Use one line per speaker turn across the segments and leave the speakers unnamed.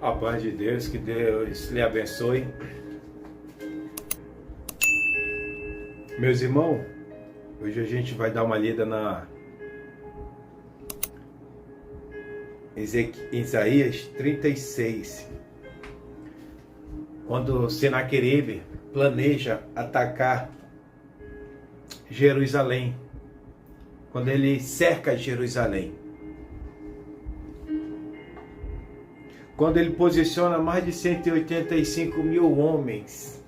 A paz de Deus, que Deus lhe abençoe. Meus irmãos, hoje a gente vai dar uma lida na Isaías 36. Quando Senaqueribe planeja atacar Jerusalém, quando ele cerca Jerusalém, quando ele posiciona mais de 185 mil homens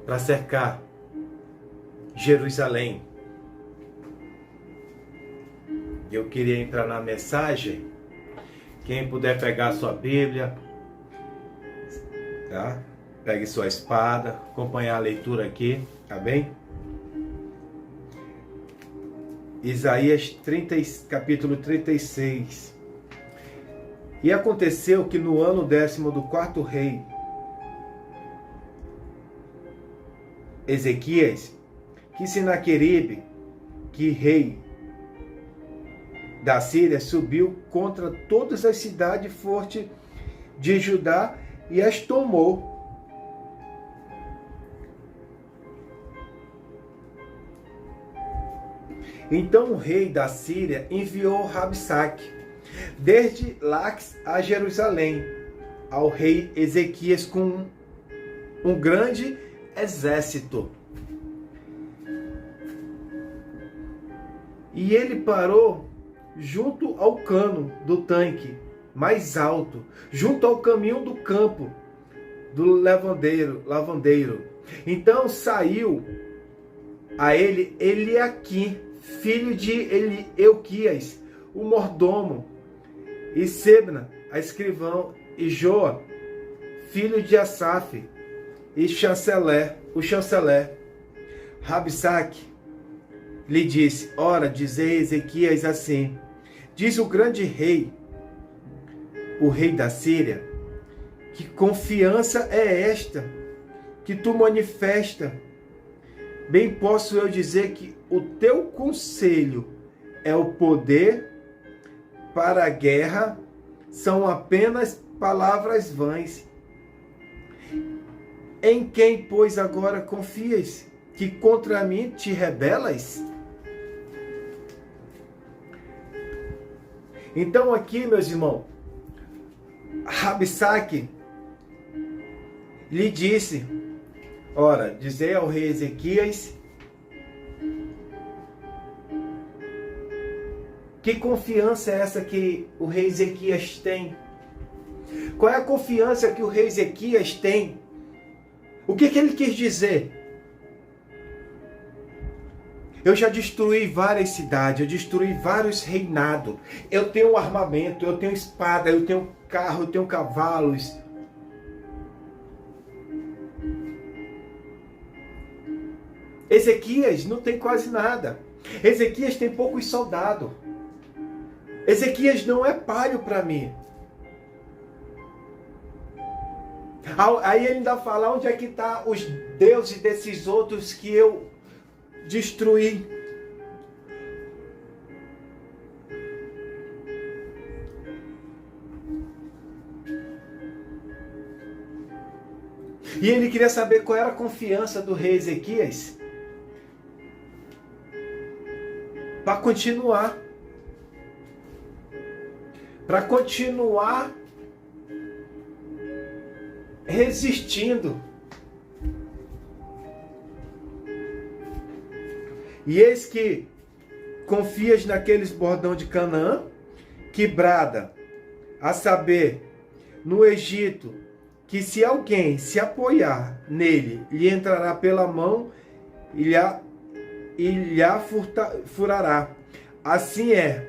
para cercar Jerusalém. Eu queria entrar na mensagem. Quem puder pegar a sua Bíblia, tá? Pegue sua espada, acompanhar a leitura aqui, tá bem? Isaías 30, capítulo 36. E aconteceu que no ano 10º do quarto rei Ezequias, que Senaqueribe, que rei da Síria, subiu contra todas as cidades fortes de Judá e as tomou. Então o rei da Síria enviou Rabsaque desde Laques a Jerusalém ao rei Ezequias com um grande exército. E ele parou junto ao cano do tanque mais alto, junto ao caminho do campo do lavandeiro. Então saiu a ele Eliaquim, filho de Euquias, o mordomo, e Sebna, a escrivã, e Joa, filho de Asaf, e o chanceler. Rabsaque lhe disse: ora, dizei Ezequias assim: diz o grande rei, o rei da Síria, que confiança é esta que tu manifesta? Bem posso eu dizer que o teu conselho é o poder para a guerra, são apenas palavras vãs. Em quem, pois, agora confias, que contra mim te rebelas? Então aqui, meus irmãos, Rabsaque lhe disse: ora, dizei ao rei Ezequias, que confiança é essa que o rei Ezequias tem? Qual é a confiança que o rei Ezequias tem? O que ele quis dizer? Eu já destruí várias cidades, eu destruí vários reinados. Eu tenho armamento, eu tenho espada, eu tenho carro, eu tenho cavalos. Ezequias não tem quase nada. Ezequias tem poucos soldados. Ezequias não é páreo para mim. Aí ele ainda fala: onde é que está os deuses desses outros que eu destruí? E ele queria saber qual era a confiança do rei Ezequias para continuar. Para continuar resistindo. E eis que confias naqueles bordão de Canaã, que brada, a saber, no Egito, que se alguém se apoiar nele, lhe entrará pela mão e lhe furará. Assim é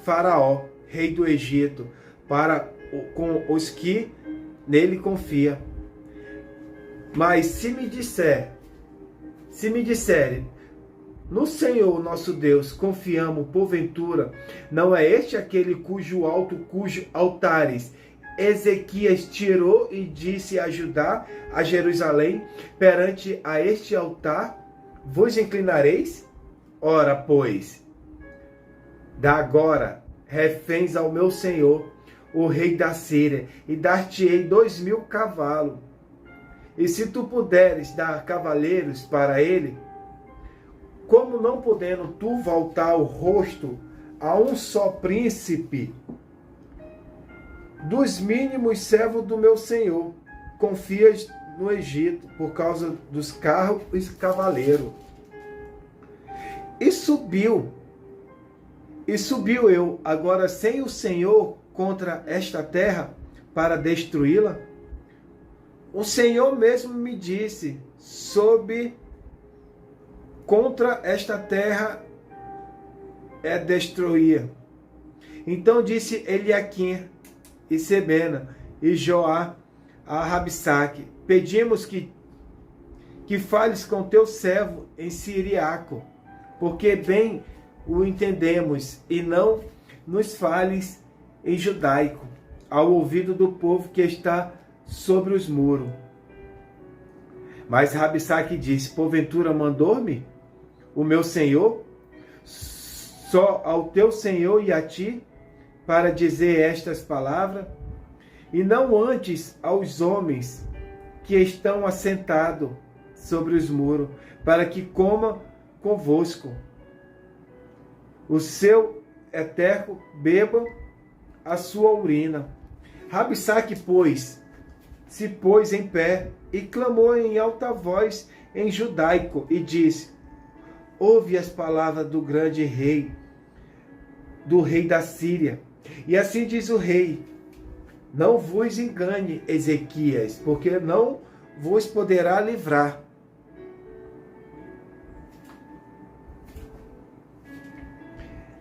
Faraó, rei do Egito, com os que nele confia. Mas se me disserem, no Senhor nosso Deus confiamos, porventura, não é este aquele cujos altares Ezequias tirou e disse a Judá, a Jerusalém, perante a este altar vos inclinareis? Ora, pois, dá agora reféns ao meu Senhor, o rei da Síria, e dar-te-ei 2.000 cavalos. E se tu puderes dar cavaleiros para ele, como não podendo tu voltar o rosto a um só príncipe dos mínimos servos do meu senhor, confias no Egito por causa dos carros e cavaleiros. E subiu eu agora sem o Senhor contra esta terra para destruí-la? O Senhor mesmo me disse, contra esta terra é destruir. Então disse Eliaquim e Sebena e Joá a Rabsaque: pedimos que fales com teu servo em siriaco, porque bem o entendemos, e não nos fales em judaico, ao ouvido do povo que está sobre os muros. Mas Rabsaque disse: porventura mandou-me o meu senhor só ao teu senhor e a ti para dizer estas palavras, e não antes aos homens que estão assentados sobre os muros, para que coma convosco o seu eterno, beba a sua urina. Rabsaque, pois, se pôs em pé e clamou em alta voz em judaico e disse: ouve as palavras do grande rei, do rei da Síria. E assim diz o rei: não vos engane, Ezequias, porque não vos poderá livrar.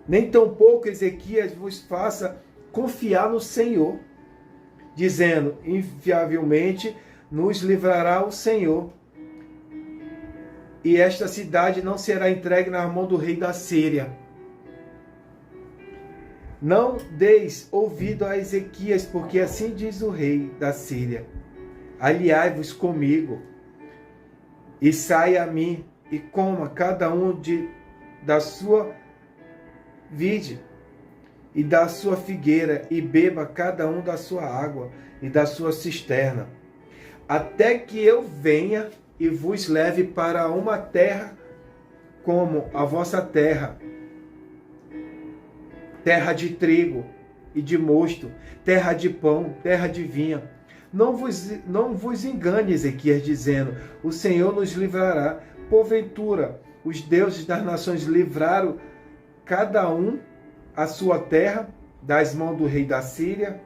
Nem tampouco Ezequias vos faça confiar no Senhor, dizendo: inviavelmente nos livrará o Senhor, e esta cidade não será entregue na mão do rei da Síria. Não deis ouvido a Ezequias, porque assim diz o rei da Síria: aliai-vos comigo, e saia a mim, e coma cada um da sua vide e da sua figueira, e beba cada um da sua água e da sua cisterna, até que eu venha e vos leve para uma terra como a vossa terra, terra de trigo e de mosto, terra de pão, terra de vinho. Não vos engane, Ezequias, dizendo: o Senhor nos livrará. Porventura, os deuses das nações livraram cada um a sua terra das mãos do rei da Síria?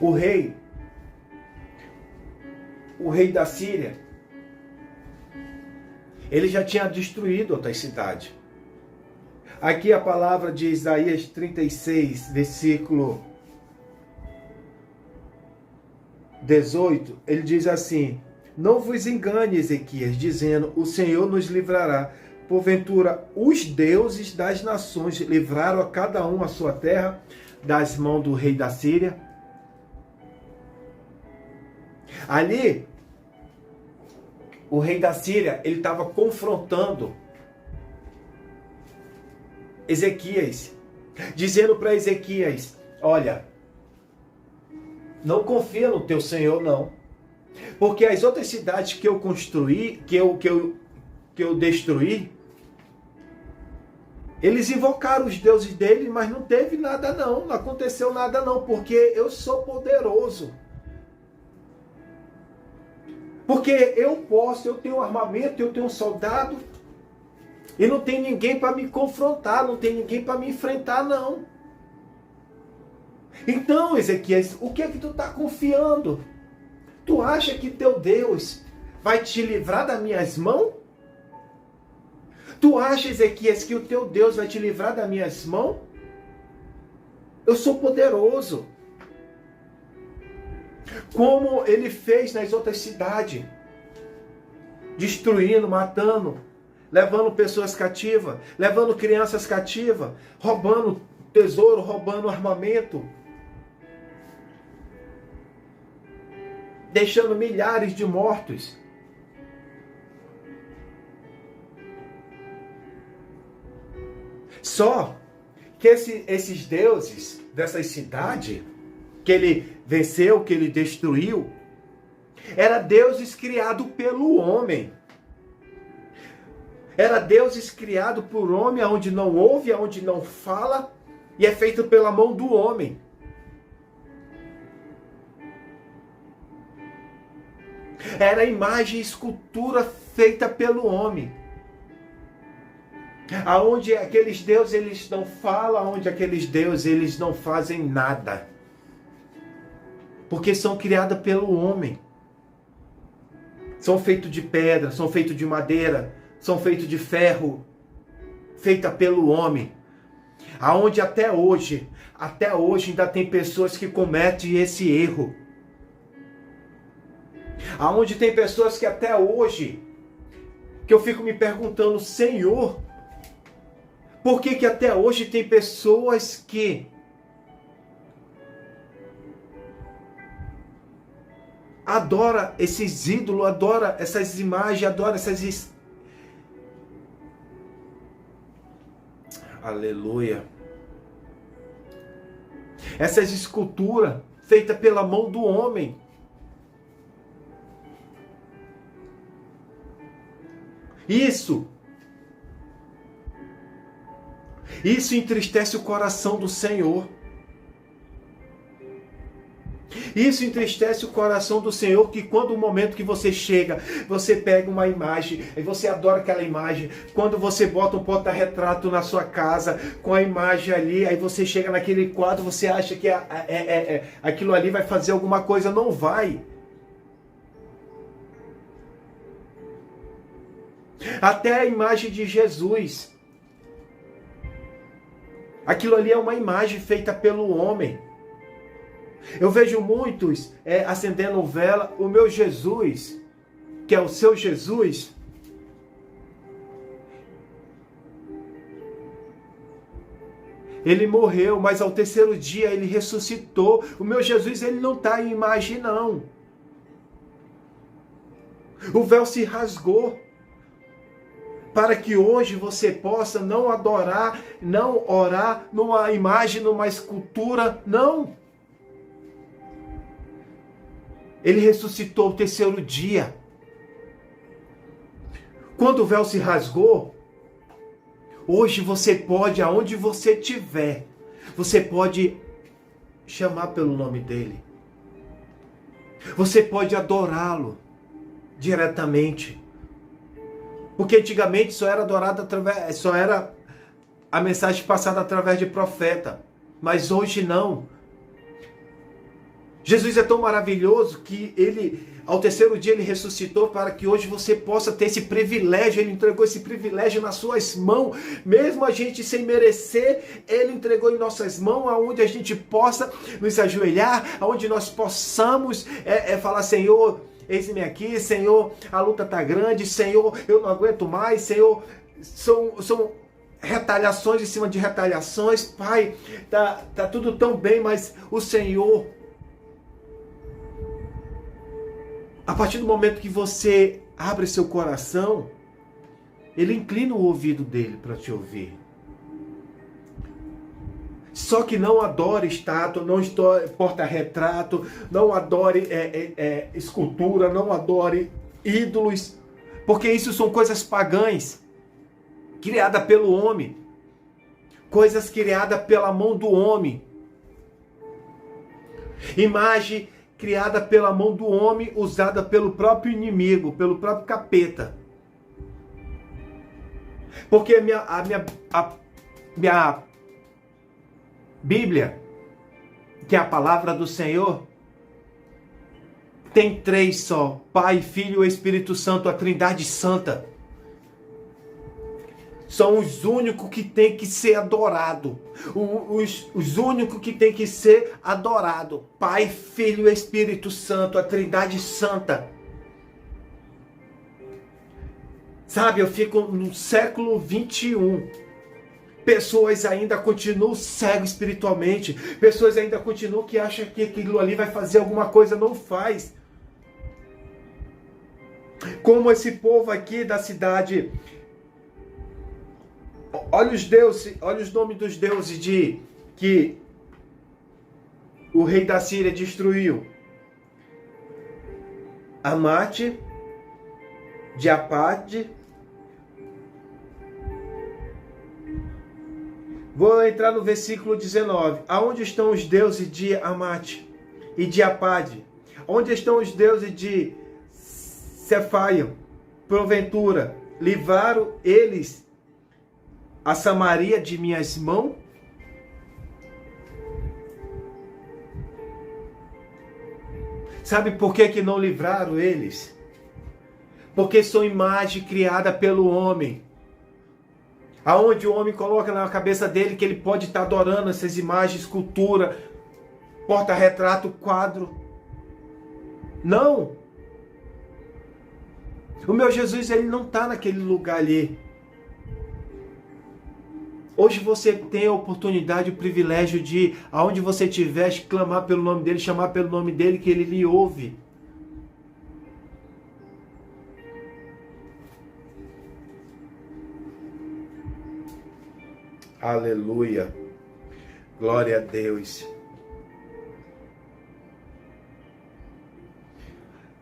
O rei da Síria, ele já tinha destruído outras cidades. Aqui a palavra de Isaías 36, versículo 18, ele diz assim: não vos engane, Ezequias, dizendo: o Senhor nos livrará. Porventura, os deuses das nações livraram a cada um a sua terra das mãos do rei da Síria? Ali, o rei da Síria, ele estava confrontando Ezequias, dizendo para Ezequias: olha, não confia no teu Senhor, não. Porque as outras cidades que eu construí, que eu destruí, eles invocaram os deuses deles, mas não teve nada não aconteceu nada não, porque eu sou poderoso. Porque eu tenho armamento, eu tenho um soldado, e não tem ninguém para me confrontar, não tem ninguém para me enfrentar, não. Então, Ezequias, o que é que tu está confiando? Tu acha que teu Deus vai te livrar das minhas mãos? Tu acha, Ezequias, que o teu Deus vai te livrar das minhas mãos? Eu sou poderoso. Como ele fez nas outras cidades, destruindo, matando, levando pessoas cativas, levando crianças cativas, roubando tesouro, roubando armamento, deixando milhares de mortos. Só que esses deuses dessas cidades, que ele venceu, que ele destruiu, eram deuses criados pelo homem. Era deuses criados por homem, onde não ouve, onde não fala, e é feito pela mão do homem. Era imagem e escultura feita pelo homem. Aonde aqueles deuses eles não falam, aonde aqueles deuses eles não fazem nada. Porque são criadas pelo homem. São feitos de pedra, são feitos de madeira, são feitos de ferro, feita pelo homem. Aonde até hoje ainda tem pessoas que cometem esse erro. Aonde tem pessoas que até hoje, que eu fico me perguntando, Senhor, por que até hoje tem pessoas que adora esses ídolos, adora essas imagens, adora essas... Aleluia. Essas esculturas feitas pela mão do homem. Isso entristece o coração do Senhor. Isso entristece o coração do Senhor, que quando o momento que você chega, você pega uma imagem, e você adora aquela imagem. Quando você bota um porta-retrato na sua casa, com a imagem ali, aí você chega naquele quadro, você acha que aquilo ali vai fazer alguma coisa, não vai. Até a imagem de Jesus. Aquilo ali é uma imagem feita pelo homem. Eu vejo muitos acendendo vela. O meu Jesus, que é o seu Jesus, ele morreu, mas ao terceiro dia ele ressuscitou. O meu Jesus, ele não está em imagem, não. O véu se rasgou, para que hoje você possa não adorar, não orar numa imagem, numa escultura, não. Ele ressuscitou o terceiro dia. Quando o véu se rasgou, hoje você pode, aonde você estiver, você pode chamar pelo nome dele. Você pode adorá-lo diretamente. Porque antigamente só era adorado só era a mensagem passada através de profeta. Mas hoje não. Jesus é tão maravilhoso que ele, ao terceiro dia, ele ressuscitou para que hoje você possa ter esse privilégio. Ele entregou esse privilégio nas suas mãos, mesmo a gente sem merecer, ele entregou em nossas mãos, aonde a gente possa nos ajoelhar, aonde nós possamos falar, Senhor, eis-me aqui, Senhor, a luta está grande, Senhor, eu não aguento mais, Senhor, são retaliações em cima de retaliações, Pai, tá tudo tão bem, mas o Senhor, a partir do momento que você abre seu coração, ele inclina o ouvido dele para te ouvir. Só que não adore estátua, não adore porta-retrato, não adore escultura, não adore ídolos, porque isso são coisas pagãs, criadas pelo homem, coisas criadas pela mão do homem, imagem criada pela mão do homem, usada pelo próprio inimigo, pelo próprio capeta. Porque a minha Bíblia, que é a palavra do Senhor, tem três só: Pai, Filho e Espírito Santo, a Trindade Santa. São os únicos que tem que ser adorado. Os únicos que tem que ser adorado. Pai, Filho e Espírito Santo, a Trindade Santa. Sabe, eu fico no século 21. Pessoas ainda continuam cegas espiritualmente. Pessoas ainda continuam que acham que aquilo ali vai fazer alguma coisa. Não faz. Como esse povo aqui da cidade Olha os deuses, olha os nomes dos deuses de que o rei da Síria destruiu. Amate, Diapade. Vou entrar no versículo 19. Aonde estão os deuses de Amate e Diapade? Onde estão os deuses de Cefaiam? Porventura, livraram eles a Samaria de minhas mãos? Sabe por que não livraram eles? Porque são imagem criada pelo homem. Aonde o homem coloca na cabeça dele que ele pode estar adorando essas imagens, escultura, porta-retrato, quadro. Não! O meu Jesus, ele não está naquele lugar ali. Hoje você tem a oportunidade, o privilégio de, aonde você estiver, clamar pelo nome dele, chamar pelo nome dele, que ele lhe ouve. Aleluia. Glória a Deus.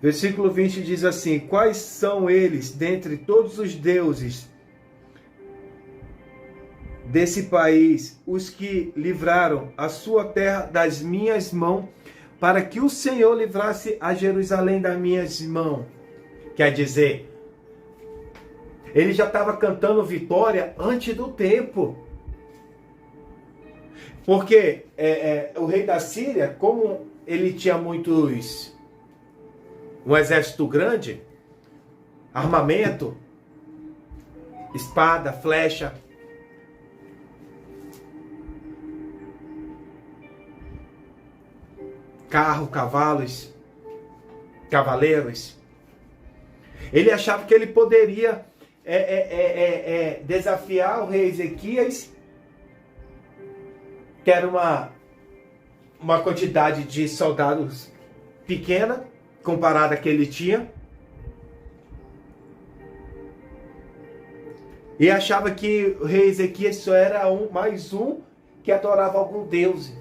Versículo 20 diz assim: quais são eles dentre todos os deuses desse país, os que livraram a sua terra das minhas mãos, para que o Senhor livrasse a Jerusalém das minhas mãos? Quer dizer, ele já estava cantando vitória antes do tempo. Porque o rei da Síria, como ele tinha um exército grande, armamento, espada, flecha, carro, cavalos, cavaleiros, ele achava que ele poderia desafiar o rei Ezequias, que era uma quantidade de soldados pequena, comparada que ele tinha, e achava que o rei Ezequias só era mais um que adorava algum deus.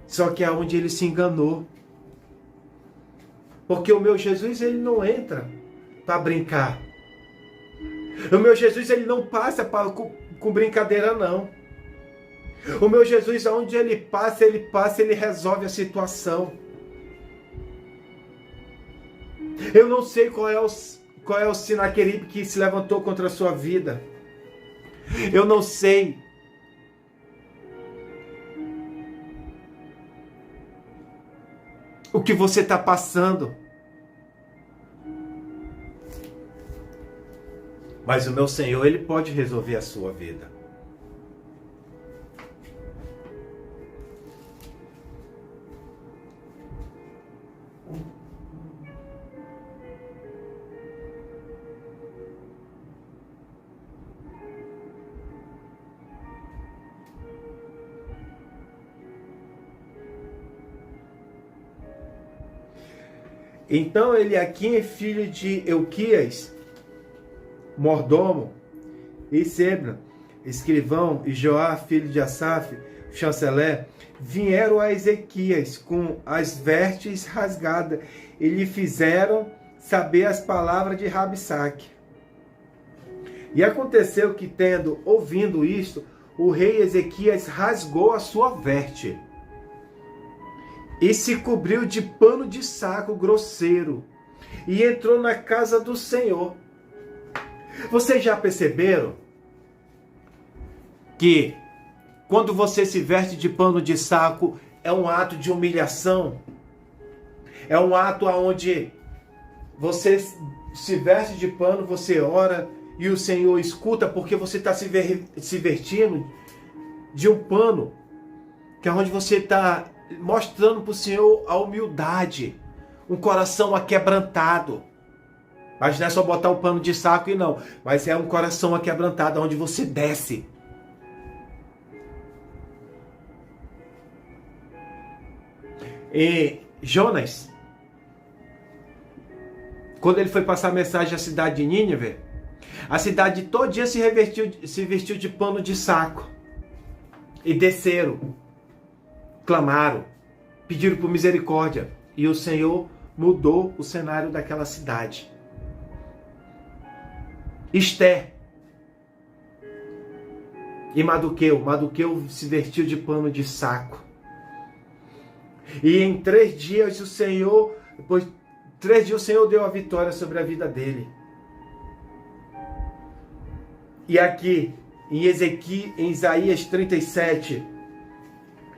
Só que é onde ele se enganou. Porque o meu Jesus, ele não entra para brincar. O meu Jesus, ele não passa com brincadeira, não. O meu Jesus, aonde ele passa, ele resolve a situação. Eu não sei qual é o Sinaqueribe que se levantou contra a sua vida. Eu não sei. O que você está passando. Mas o meu Senhor, ele pode resolver a sua vida. Então Eliaquim, filho de Euquias, mordomo, e Sebna, escrivão, e Joá, filho de Asaf, chanceler, vieram a Ezequias com as vestes rasgadas e lhe fizeram saber as palavras de Rabsaque. E aconteceu que, ouvindo isto, o rei Ezequias rasgou a sua veste e se cobriu de pano de saco grosseiro e entrou na casa do Senhor. Vocês já perceberam que quando você se veste de pano de saco é um ato de humilhação? É um ato onde você se veste de pano, você ora e o Senhor escuta, porque você está se vestindo de um pano, que é onde você está mostrando para o Senhor a humildade, um coração aquebrantado. Mas não é só botar um pano de saco e não, mas é um coração aquebrantado, onde você desce. E Jonas, quando ele foi passar a mensagem à cidade de Nínive, A cidade todinha se vestiu de pano de saco. E desceram, clamaram, pediram por misericórdia. E o Senhor mudou o cenário daquela cidade. Esté e Mardoqueu se vestiu de pano de saco. E em 3 dias o Senhor deu a vitória sobre a vida dele. E aqui, em Isaías 37,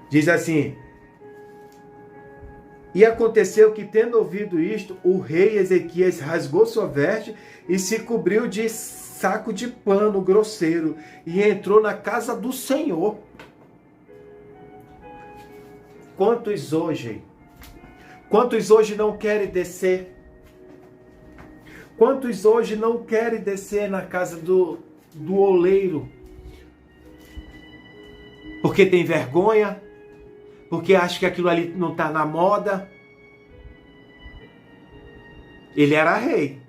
diz assim: e aconteceu que, tendo ouvido isto, o rei Ezequias rasgou sua veste e se cobriu de saco de pano grosseiro e entrou na casa do Senhor. Quantos hoje não querem descer? Quantos hoje não querem descer na casa do oleiro? Porque tem vergonha? Porque acha que aquilo ali não está na moda? Ele era rei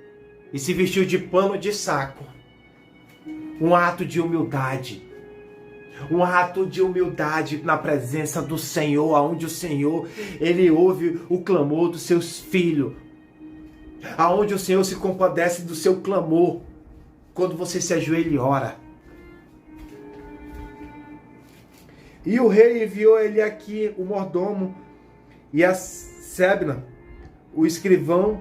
e se vestiu de pano de saco. Um ato de humildade. Um ato de humildade na presença do Senhor, aonde o Senhor, Ele ouve o clamor dos seus filhos. Aonde o Senhor se compadece do seu clamor. Quando você se ajoelha e ora. E o rei enviou ele aqui, o mordomo, e a Sebna, o escrivão,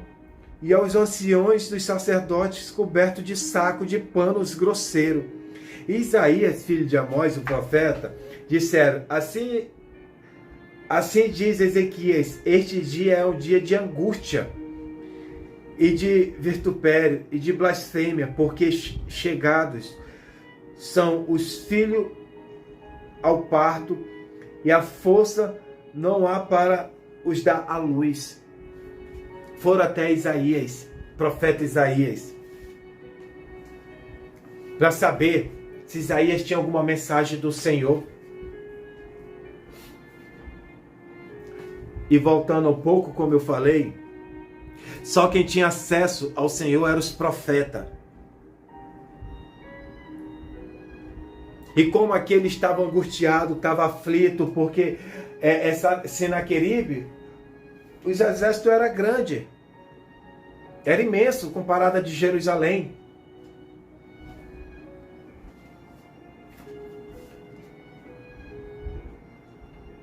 e aos anciões dos sacerdotes cobertos de saco de panos grosseiro. E Isaías, filho de Amós, o profeta, disseram: assim diz Ezequias, este dia é um dia de angústia, e de vitupério, e de blasfêmia, porque chegados são os filhos ao parto, e a força não há para os dar à luz. Foram até Isaías, profeta Isaías, para saber se Isaías tinha alguma mensagem do Senhor. E voltando um pouco, como eu falei, só quem tinha acesso ao Senhor eram os profetas. E como aquele estava angustiado, estava aflito, porque essa Senaqueribe, os exércitos era grande, era imenso comparado a de Jerusalém.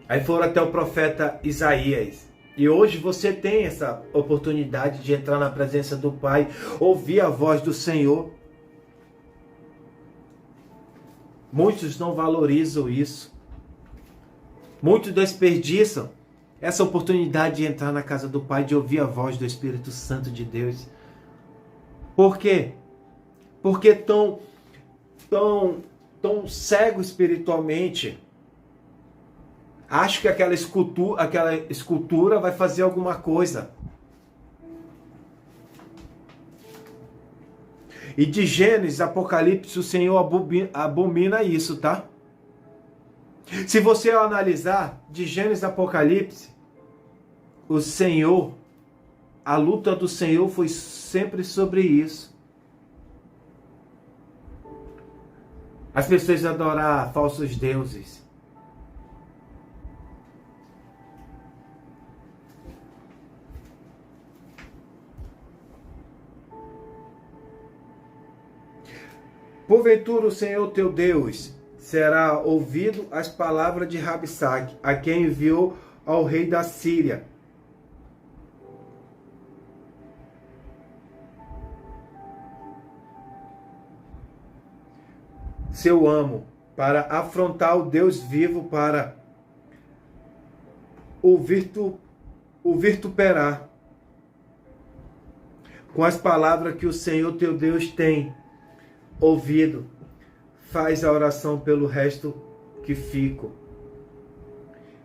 Aí foram até o profeta Isaías. E hoje você tem essa oportunidade de entrar na presença do Pai, ouvir a voz do Senhor. Muitos não valorizam isso. Muitos desperdiçam essa oportunidade de entrar na casa do Pai, de ouvir a voz do Espírito Santo de Deus. Por quê? Porque tão cego espiritualmente. Acho que aquela escultura vai fazer alguma coisa. E de Gênesis, Apocalipse, o Senhor abomina isso, tá? Se você analisar, de Gênesis, Apocalipse, o Senhor, a luta do Senhor foi sempre sobre isso. As pessoas adorar falsos deuses. Porventura o Senhor teu Deus será ouvido as palavras de Rabsaque, a quem enviou ao rei da Síria. Seu amo, para afrontar o Deus vivo, para o vituperar com as palavras que o Senhor teu Deus tem ouvido. Faz a oração pelo resto que fico.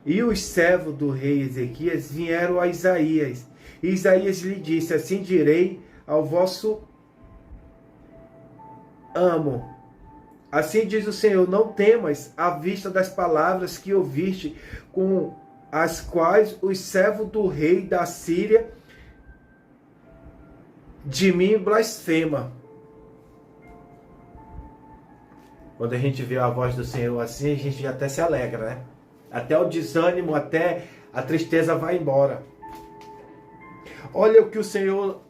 E os servos do rei Ezequias vieram a Isaías. E Isaías lhe disse: assim direi ao vosso amo. Assim diz o Senhor: não temas à vista das palavras que ouviste, com as quais os servos do rei da Síria de mim blasfema. Quando a gente vê a voz do Senhor assim, a gente até se alegra, né? Até o desânimo, até a tristeza vai embora. Olha o que o Senhor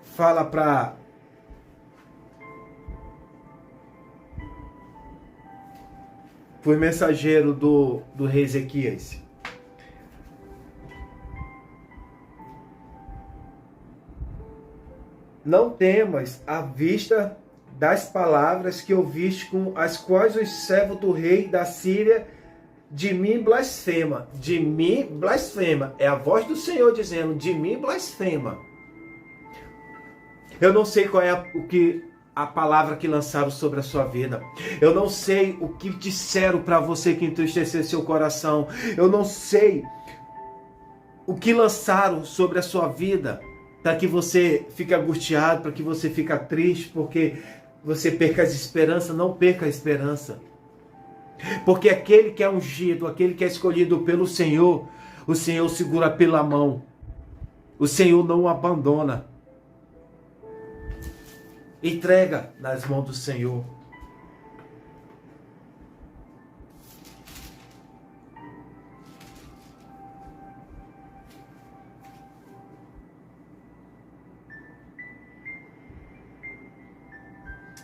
fala para o mensageiro do rei Ezequias. Não temas à vista das palavras que ouviste, com as quais os servos do rei da Síria de mim blasfema. De mim blasfema. É a voz do Senhor dizendo, de mim blasfema. Eu não sei qual é a palavra que lançaram sobre a sua vida. Eu não sei o que disseram para você que entristeceu seu coração. Eu não sei o que lançaram sobre a sua vida para que você fique angustiado, para que você fique triste, porque você perca a esperança. Não perca a esperança. Porque aquele que é ungido, aquele que é escolhido pelo Senhor, o Senhor segura pela mão. O Senhor não o abandona. Entrega nas mãos do Senhor.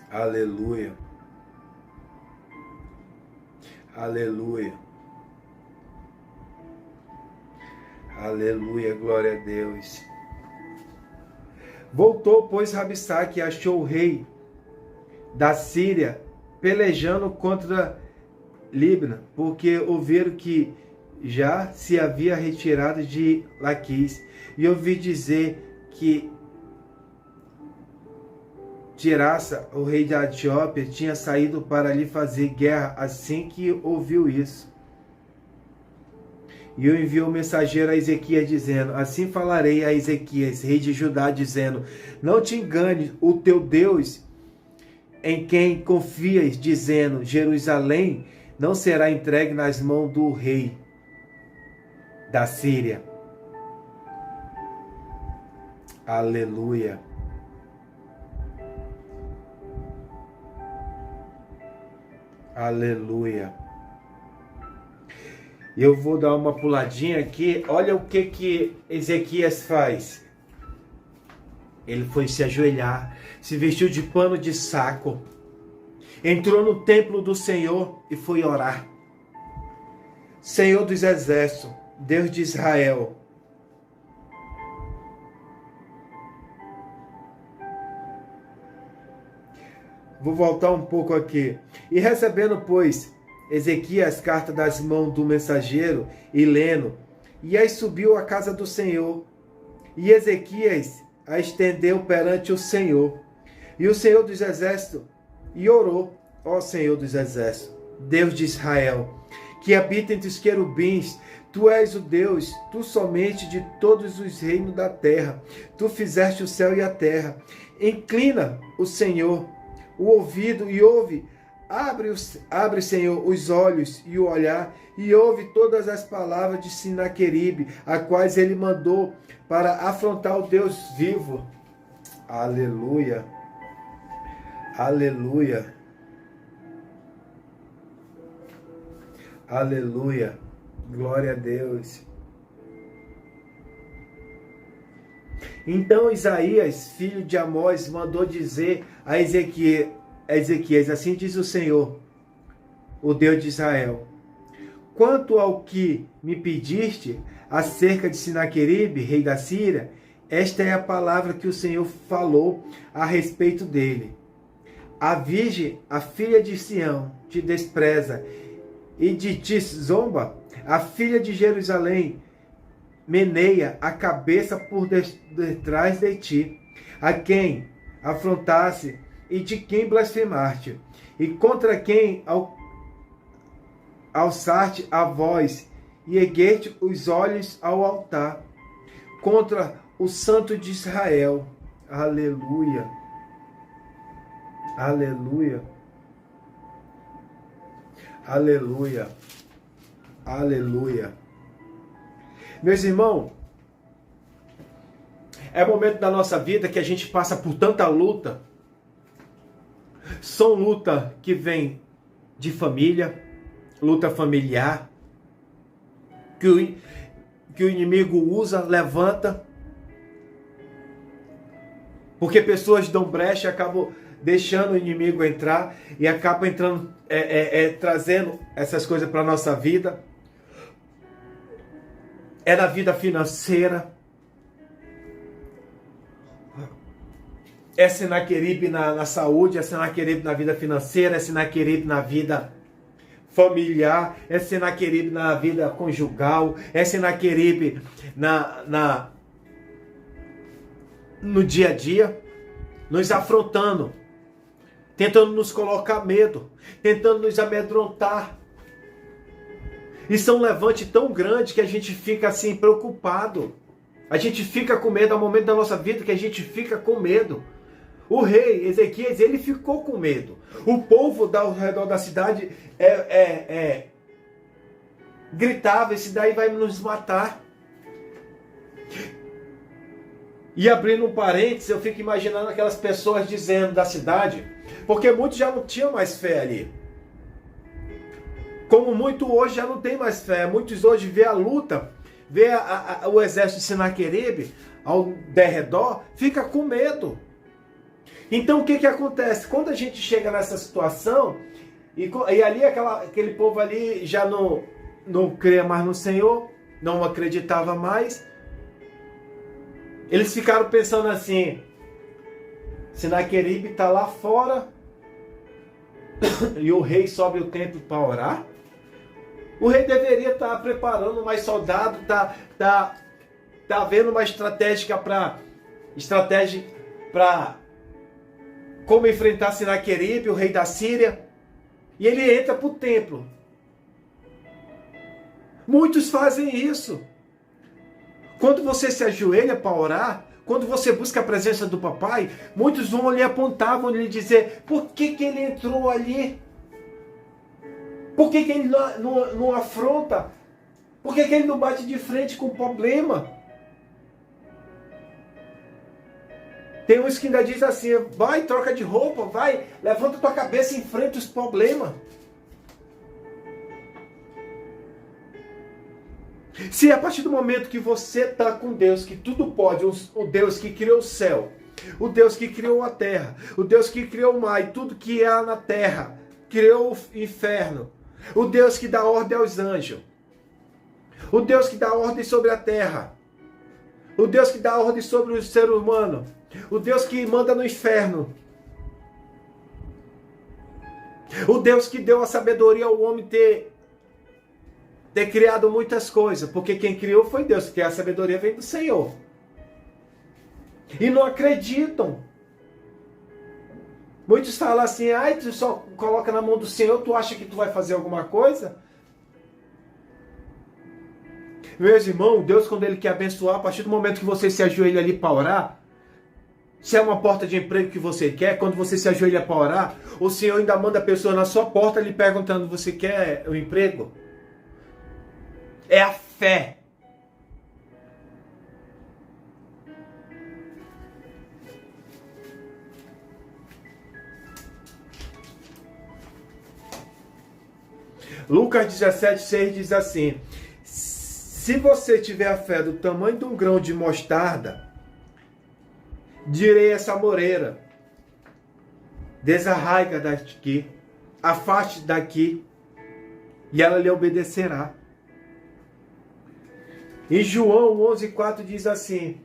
Aleluia. Aleluia. Aleluia, glória a Deus. Voltou, pois, Rabsaque e achou o rei da Síria pelejando contra Libna, porque ouviram que já se havia retirado de Laquis. E ouvi dizer que Tirassa, o rei da Etiópia, tinha saído para lhe fazer guerra. Assim que ouviu isso, e eu enviou um mensageiro a Ezequias, dizendo, assim falarei a Ezequias, rei de Judá, dizendo, não te enganes, o teu Deus, em quem confias, dizendo, Jerusalém não será entregue nas mãos do rei da Síria. Aleluia. Aleluia. Eu vou dar uma puladinha aqui. Olha o que Ezequias faz. Ele foi se ajoelhar, se vestiu de pano de saco, entrou no templo do Senhor e foi orar. Senhor dos exércitos, Deus de Israel, vou voltar um pouco aqui. E recebendo, pois, Ezequias carta das mãos do mensageiro e lendo, e aí subiu à casa do Senhor. E Ezequias a estendeu perante o Senhor. E o Senhor dos exércitos e orou, ó Senhor dos exércitos, Deus de Israel, que habita entre os querubins, tu és o Deus, tu somente de todos os reinos da terra. Tu fizeste o céu e a terra. Inclina o Senhor o ouvido e ouve. Abre, Senhor, os olhos e o olhar, e ouve todas as palavras de Sinaqueribe, a quais ele mandou para afrontar o Deus vivo. Aleluia. Aleluia. Aleluia. Glória a Deus. Então Isaías, filho de Amós, mandou dizer a Ezequias, assim diz o Senhor, o Deus de Israel, quanto ao que me pediste acerca de Sinaqueribe, rei da Síria, esta é a palavra que o Senhor falou a respeito dele. A virgem, a filha de Sião, te despreza, e de ti zomba, a filha de Jerusalém meneia a cabeça por detrás de ti, a quem afrontasse e de quem blasfemaste, e contra quem alçaste a voz e ergueste os olhos ao altar, contra o Santo de Israel. Aleluia. Aleluia. Aleluia. Aleluia. Meus irmãos, é momento da nossa vida que a gente passa por tanta luta, São luta que vem de família, luta familiar, que o inimigo usa, levanta, porque pessoas dão brecha e acabam deixando o inimigo entrar e acabam entrando, trazendo essas coisas para a nossa vida. É na vida financeira, é Senaqueribe na saúde, é Senaqueribe na vida financeira, é Senaqueribe na vida familiar, é Senaqueribe na vida conjugal, é Senaqueribe no dia a dia, nos afrontando, tentando nos colocar medo, tentando nos amedrontar. Isso é um levante tão grande que a gente fica assim preocupado. A gente fica com medo, há um momento da nossa vida que a gente fica com medo. O rei Ezequias, ele ficou com medo. O povo ao redor da cidade gritava, esse daí vai nos matar. E abrindo um parênteses, eu fico imaginando aquelas pessoas dizendo da cidade, porque muitos já não tinham mais fé ali. Como muito hoje já não tem mais fé. Muitos hoje vê a luta, vê o exército de Senaqueribe ao derredor, fica com medo. Então o que acontece? Quando a gente chega nessa situação, e ali aquele povo ali já não cria mais no Senhor, não acreditava mais, eles ficaram pensando assim, Senaqueribe está lá fora e o rei sobe o templo para orar. O rei deveria estar preparando mais soldados, tá vendo uma estratégia para como enfrentar Senaqueribe, o rei da Síria. E ele entra para o templo. Muitos fazem isso. Quando você se ajoelha para orar, quando você busca a presença do papai, muitos vão lhe apontar, vão lhe dizer, por que ele entrou ali? Por que ele não afronta? Por que ele não bate de frente com o problema? Tem uns que ainda dizem assim, vai, troca de roupa, vai, levanta tua cabeça e enfrenta os problemas. Se a partir do momento que você está com Deus, que tudo pode, o Deus que criou o céu, o Deus que criou a terra, o Deus que criou o mar e tudo que há na terra, criou o inferno, o Deus que dá ordem aos anjos, o Deus que dá ordem sobre a terra, o Deus que dá ordem sobre o ser humano, o Deus que manda no inferno, o Deus que deu a sabedoria ao homem ter criado muitas coisas, porque quem criou foi Deus, porque a sabedoria vem do Senhor. E não acreditam. Muitos falam assim, ai, tu só coloca na mão do Senhor, tu acha que tu vai fazer alguma coisa? Meus irmãos, Deus, quando Ele quer abençoar, a partir do momento que você se ajoelha ali para orar, se é uma porta de emprego que você quer, quando você se ajoelha para orar, o Senhor ainda manda a pessoa na sua porta lhe perguntando, você quer o emprego? É a fé. Lucas 17,6 diz assim, se você tiver a fé do tamanho de um grão de mostarda, direi essa moreira, desarraiga daqui, afaste daqui, e ela lhe obedecerá. Em João 11,4 diz assim,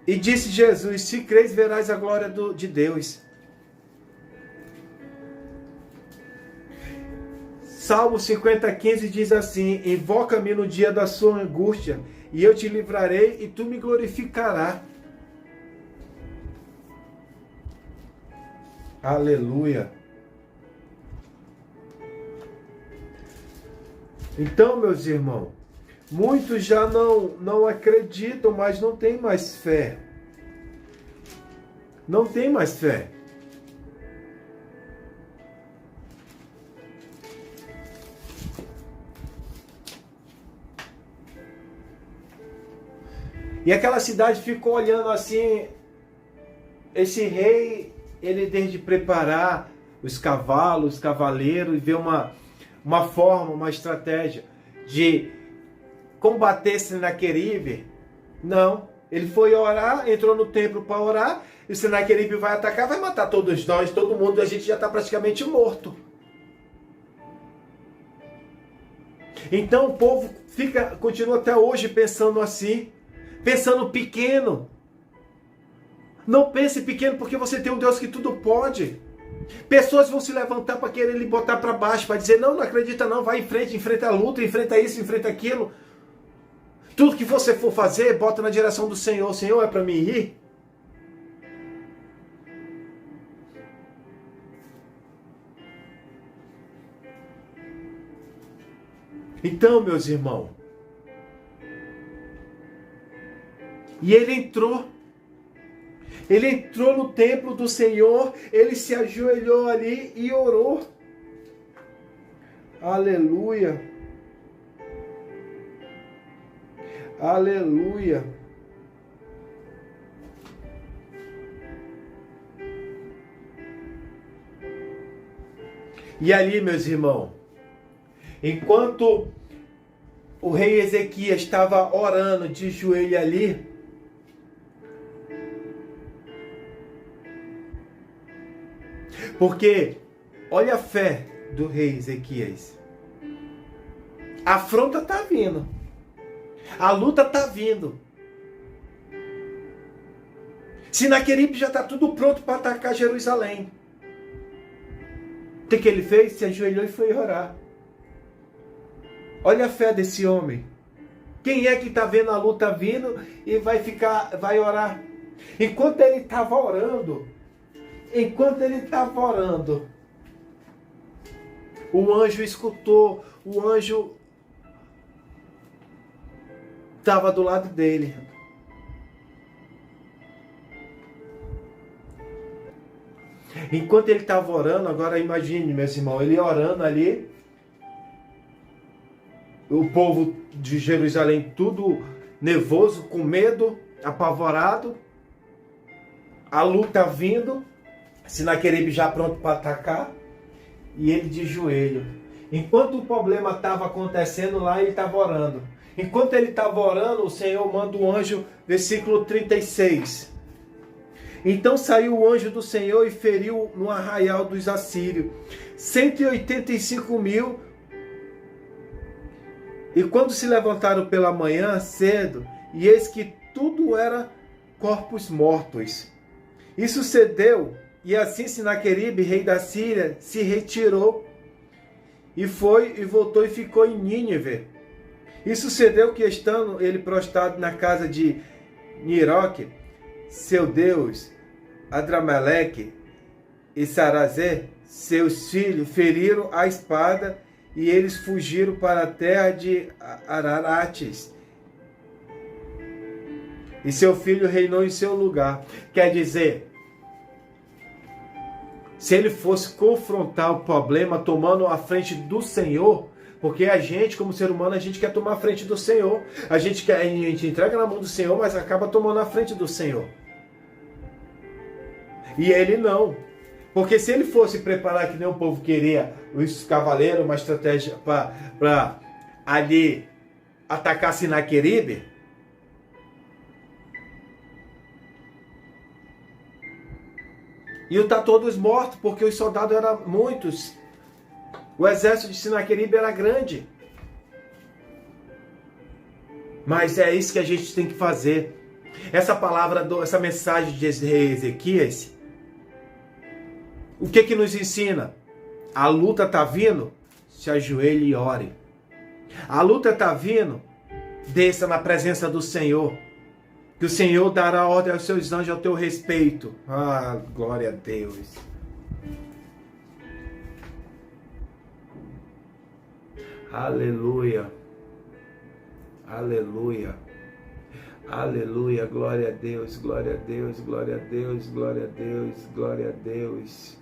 e disse Jesus, se creres verás a glória de Deus. Salmo 50,15 diz assim, invoca-me no dia da sua angústia, e eu te livrarei e tu me glorificarás. Aleluia. Então, meus irmãos, muitos já não acreditam, mas não tem mais fé. Não tem mais fé. E aquela cidade ficou olhando assim, esse rei ele desde preparar os cavalos, os cavaleiros, e ver uma forma, uma estratégia de combater Senaqueribe. Não. Ele foi orar, entrou no templo para orar, e o Senaqueribe vai atacar, vai matar todos nós, todo mundo, a gente já está praticamente morto. Então o povo continua até hoje pensando assim, pensando pequeno. Não pense pequeno, porque você tem um Deus que tudo pode. Pessoas vão se levantar para querer lhe botar para baixo, para dizer, não acredita não, vai em frente, enfrenta a luta, enfrenta isso, enfrenta aquilo. Tudo que você for fazer, bota na direção do Senhor. O Senhor é para mim ir? Então, meus irmãos, e ele entrou no templo do Senhor, ele se ajoelhou ali e orou. Aleluia. Aleluia. E ali, meus irmãos, enquanto o rei Ezequias estava orando de joelho ali, porque olha a fé do rei Ezequias. A afronta está vindo. A luta está vindo. Senaqueribe já está tudo pronto para atacar Jerusalém. O que ele fez? Se ajoelhou e foi orar. Olha a fé desse homem. Quem é que está vendo a luta vindo e vai orar? Enquanto ele estava orando, o anjo escutou, o anjo estava do lado dele. Enquanto ele estava orando, agora imagine, meus irmãos, ele orando ali, o povo de Jerusalém tudo nervoso, com medo, apavorado, a luta vindo, Senaqueribe já pronto para atacar, e ele de joelho. Enquanto o problema estava acontecendo lá, ele estava orando. Enquanto ele estava orando, o Senhor manda um anjo, versículo 36. Então saiu o anjo do Senhor e feriu no arraial dos assírios 185.000. E quando se levantaram pela manhã cedo, e eis que tudo era corpos mortos. E sucedeu, e assim Senaqueribe, rei da Síria, se retirou, e foi, e voltou e ficou em Nínive. E sucedeu que, estando ele prostrado na casa de Niroque, seu deus, Adrameleque e Sarazé, seus filhos, feriram a espada, e eles fugiram para a terra de Ararates. E seu filho reinou em seu lugar. Quer dizer, se ele fosse confrontar o problema tomando a frente do Senhor, porque a gente, como ser humano, a gente quer tomar a frente do Senhor. A gente entrega na mão do Senhor, mas acaba tomando a frente do Senhor. E ele não. Porque se ele fosse preparar, que nem o povo queria, os cavaleiros, uma estratégia para ali atacar Senaqueribe, iam estar todos mortos, porque os soldados eram muitos. O exército de Senaqueribe era grande. Mas é isso que a gente tem que fazer. Essa palavra, essa mensagem de Ezequias, o que nos ensina? A luta está vindo, se ajoelhe e ore. A luta está vindo, desça na presença do Senhor. Que o Senhor dará ordem aos seus anjos ao teu respeito. Ah, glória a Deus. Aleluia. Aleluia. Aleluia. Glória a Deus, glória a Deus, glória a Deus, glória a Deus, glória a Deus.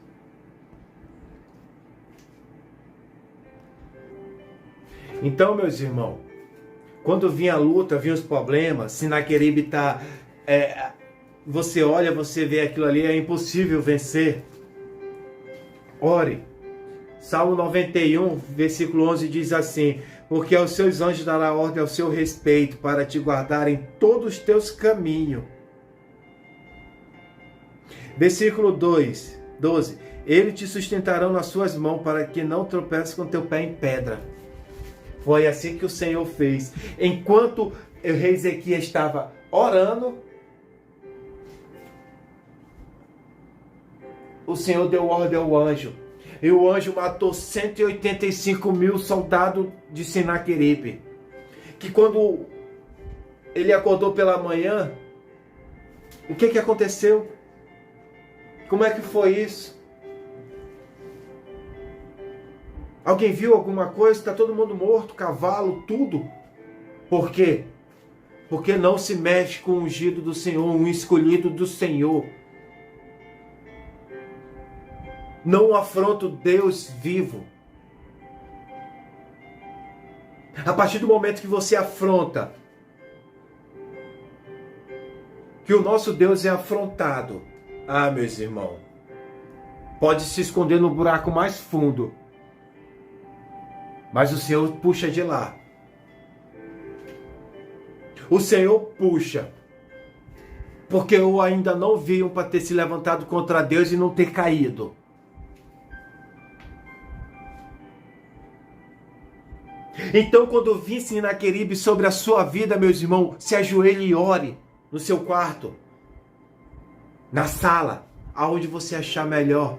Então, meus irmãos, quando vinha a luta, vinha os problemas, Senaqueribe está você olha, você vê aquilo ali, é impossível vencer. Ore. Salmo 91, versículo 11 diz assim: porque aos seus anjos dará ordem ao seu respeito, para te guardar em todos os teus caminhos. Versículo 12: eles te sustentarão nas suas mãos, para que não tropeces com teu pé em pedra. Foi assim que o Senhor fez. Enquanto o rei Ezequias estava orando, o Senhor deu ordem ao anjo. E o anjo matou 185 mil soldados de Senaqueribe. Que quando ele acordou pela manhã, o que aconteceu? Como é que foi isso? Alguém viu alguma coisa? Está todo mundo morto, cavalo, tudo. Por quê? Porque não se mexe com o ungido do Senhor, um escolhido do Senhor. Não afronta o Deus vivo. A partir do momento que você afronta, que o nosso Deus é afrontado, meus irmãos, pode se esconder no buraco mais fundo, mas o Senhor puxa de lá. O Senhor puxa, porque eu ainda não vi um para ter se levantado contra Deus e não ter caído. Então, quando vir Senaqueribe sobre a sua vida, meus irmãos, se ajoelhe e ore no seu quarto, na sala, aonde você achar melhor.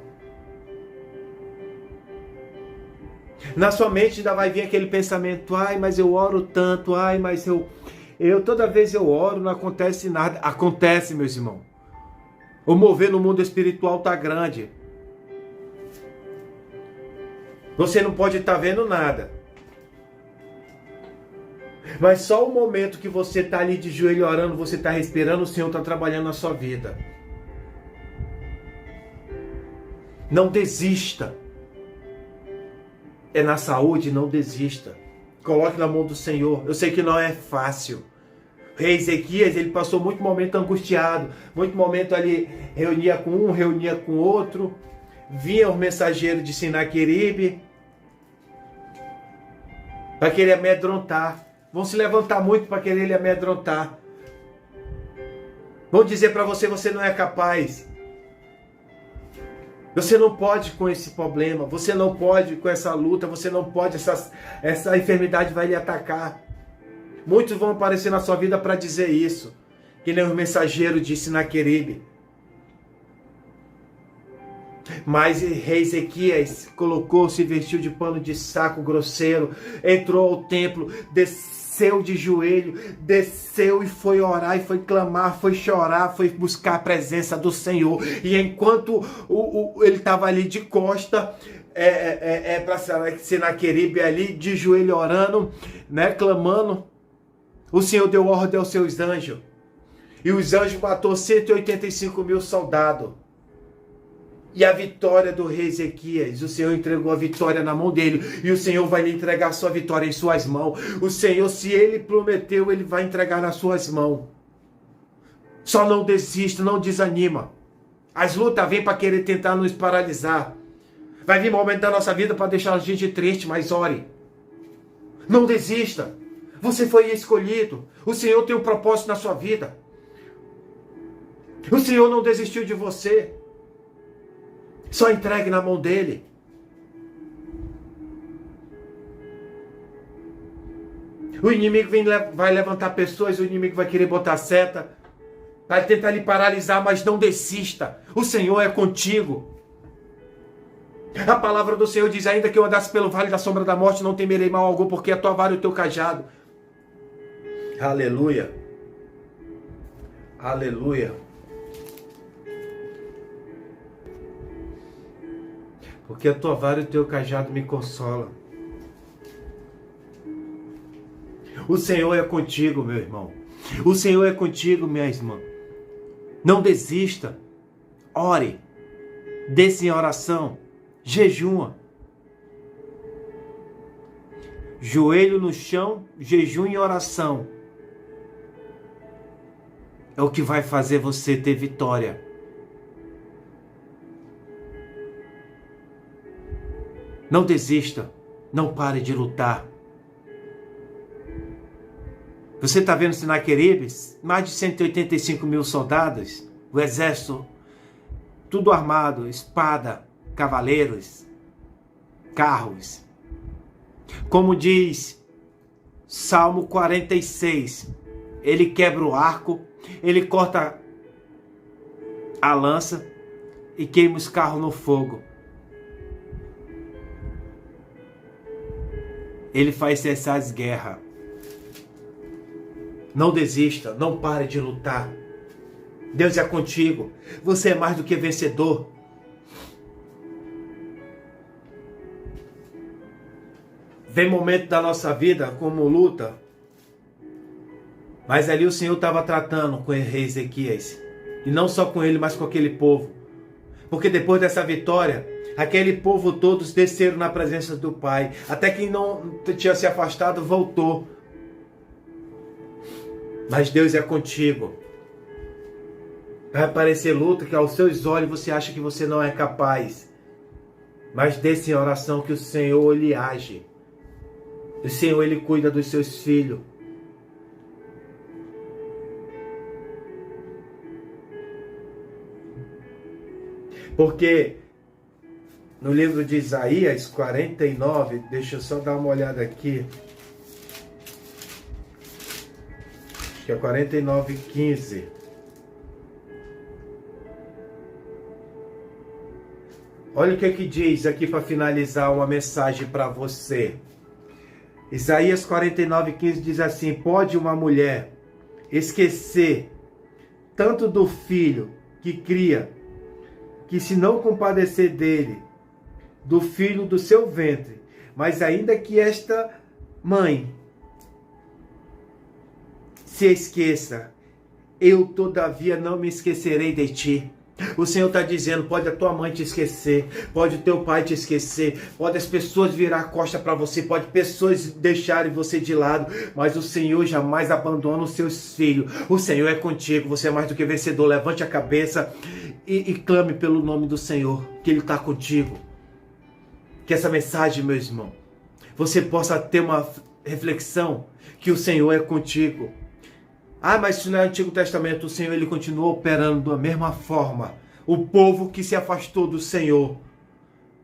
Na sua mente ainda vai vir aquele pensamento: ai, mas eu oro tanto, ai, mas eu toda vez eu oro, não acontece nada. Acontece, meus irmãos. O mover no mundo espiritual está grande. Você não pode estar vendo nada. Mas só o momento que você está ali de joelho orando, você está respirando, o Senhor está trabalhando na sua vida. Não desista. É na saúde, não desista. Coloque na mão do Senhor. Eu sei que não é fácil. O rei Ezequias, ele passou muito momento angustiado, muito momento ali, reunia com um, reunia com outro. Vinha o mensageiro de Senaqueribe para querer amedrontar. Vão se levantar muito para querer ele amedrontar. Vão dizer para você: você não é capaz. Você não pode com esse problema. Você não pode com essa luta. Você não pode. Essa enfermidade vai lhe atacar. Muitos vão aparecer na sua vida para dizer isso. Que nem o mensageiro de Senaqueribe. Mas rei Ezequias colocou-se, vestiu de pano de saco grosseiro, entrou ao templo, desceu de joelho, desceu e foi orar, e foi clamar, foi chorar, foi buscar a presença do Senhor. E enquanto ele estava ali de costa, para Senaqueribe ali, de joelho orando, né, clamando, o Senhor deu ordem aos seus anjos. E os anjos matou 185 mil soldados. E a vitória do rei Ezequias, o Senhor entregou a vitória na mão dele. E o Senhor vai lhe entregar a sua vitória em suas mãos. O Senhor, se ele prometeu, ele vai entregar nas suas mãos. Só não desista, não desanima. As lutas vêm para querer tentar nos paralisar. Vai vir momento da nossa vida para deixar a gente triste, mas ore. Não desista. Você foi escolhido. O Senhor tem um propósito na sua vida. O Senhor não desistiu de você. Só entregue na mão dele. O inimigo vai levantar pessoas, o inimigo vai querer botar seta, vai tentar lhe paralisar, mas não desista. O Senhor é contigo. A palavra do Senhor diz: ainda que eu andasse pelo vale da sombra da morte, não temerei mal algum, porque a tua vara e o teu cajado. Aleluia. Aleluia. Porque a tua vara e o teu cajado me consolam. O Senhor é contigo, meu irmão. O Senhor é contigo, minha irmã. Não desista. Ore. Desça em oração. Jejuma. Joelho no chão, jejum e oração. é o que vai fazer você ter vitória. Não desista, não pare de lutar. Você está vendo Senaqueribe? Mais de 185 mil soldados, o exército, tudo armado, espada, cavaleiros, carros. Como diz Salmo 46, ele quebra o arco, ele corta a lança e queima os carros no fogo. Ele faz cessar as guerras. Não desista, não pare de lutar. Deus é contigo. Você é mais do que vencedor. Vem momento da nossa vida como luta. Mas ali o Senhor estava tratando com o rei Ezequias. E não só com ele, mas com aquele povo. Porque depois dessa vitória, aquele povo todos desceram na presença do Pai. Até quem não tinha se afastado voltou. Mas Deus é contigo. Vai aparecer luta que aos seus olhos você acha que você não é capaz. Mas desce em oração que o Senhor ele age. O Senhor ele cuida dos seus filhos. Porque no livro de Isaías 49, deixa eu só dar uma olhada aqui. Acho que é 49:15. Olha o que diz aqui para finalizar uma mensagem para você. Isaías 49:15 diz assim: pode uma mulher esquecer tanto do filho que cria, que se não compadecer dele, do filho do seu ventre, mas ainda que esta mãe se esqueça, eu todavia não me esquecerei de ti. O Senhor está dizendo, pode a tua mãe te esquecer, pode o teu pai te esquecer, pode as pessoas virar a costa para você, pode pessoas deixarem você de lado, mas o Senhor jamais abandona os seus filhos. O Senhor é contigo, você é mais do que vencedor. Levante a cabeça e clame pelo nome do Senhor, que Ele está contigo. Que essa mensagem, meu irmão, você possa ter uma reflexão que o Senhor é contigo. Ah, mas isso não é Antigo Testamento. O Senhor ele continua operando da mesma forma. O povo que se afastou do Senhor,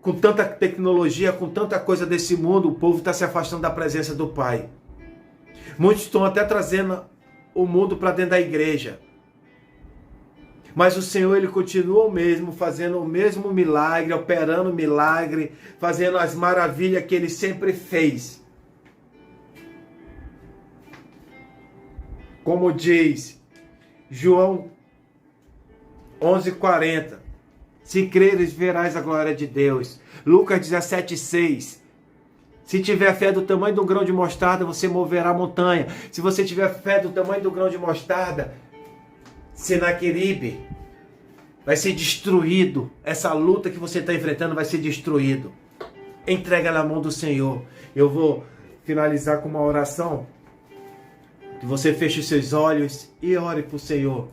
com tanta tecnologia, com tanta coisa desse mundo, o povo está se afastando da presença do Pai. Muitos estão até trazendo o mundo para dentro da igreja. Mas o Senhor ele continua o mesmo, fazendo o mesmo milagre, operando milagre, fazendo as maravilhas que ele sempre fez. Como diz João 11:40, se creres verás a glória de Deus. Lucas 17:6, se tiver fé do tamanho de um grão de mostarda, você moverá a montanha. Se você tiver fé do tamanho do grão de mostarda, Senaqueribe vai ser destruído. Essa luta que você está enfrentando vai ser destruído. Entrega na mão do Senhor. Eu vou finalizar com uma oração. Que você feche os seus olhos e ore para o Senhor.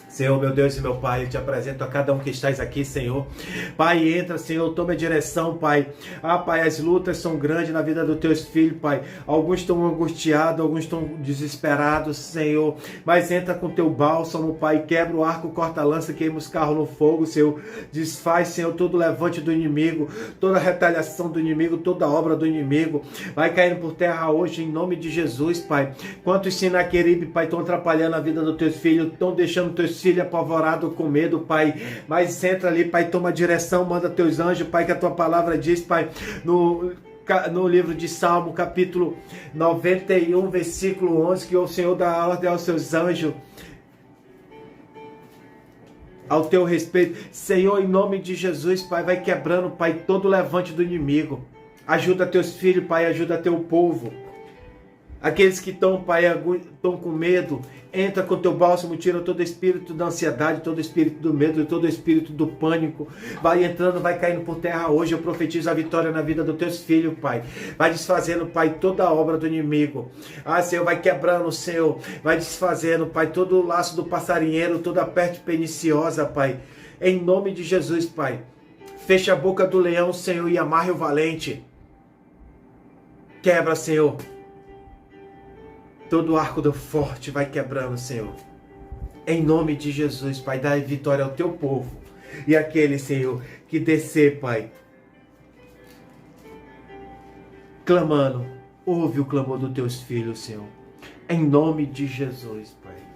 Senhor, meu Deus e meu Pai, eu te apresento a cada um que estás aqui, Senhor. Pai, entra, Senhor, toma a direção, Pai. Ah, Pai, as lutas são grandes na vida dos teus filhos, Pai. Alguns estão angustiados, alguns estão desesperados, Senhor. Mas entra com teu bálsamo, Pai. Quebra o arco, corta a lança, queima os carros no fogo, Senhor. Desfaz, Senhor, todo levante do inimigo, toda retaliação do inimigo, toda obra do inimigo. Vai caindo por terra hoje, em nome de Jesus, Pai. Quantos Senaqueribe, Pai, estão atrapalhando a vida dos teus filhos, estão deixando teus filhos apavorado com medo, Pai, mas entra ali, Pai, toma direção, manda teus anjos, Pai, que a tua palavra diz, Pai, no livro de Salmo, capítulo 91, versículo 11, que o Senhor dá ordem aos seus anjos ao teu respeito. Senhor, em nome de Jesus, Pai, vai quebrando, Pai, todo levante do inimigo. Ajuda teus filhos, Pai, ajuda teu povo. Aqueles que estão, Pai, estão com medo, entra com teu bálsamo, tira todo espírito da ansiedade, todo espírito do medo, todo espírito do pânico. Vai entrando, vai caindo por terra hoje. Eu profetizo a vitória na vida dos teus filhos, Pai. Vai desfazendo, Pai, toda a obra do inimigo. Ah, Senhor, vai quebrando, Senhor. Vai desfazendo, Pai, todo o laço do passarinheiro, toda a peste perniciosa, Pai. Em nome de Jesus, Pai. Fecha a boca do leão, Senhor, e amarre o valente. Quebra, Senhor. Todo o arco do forte vai quebrando, Senhor. Em nome de Jesus, Pai, dá vitória ao teu povo. E aquele, Senhor, que descer, Pai, clamando, ouve o clamor dos teus filhos, Senhor. Em nome de Jesus, Pai.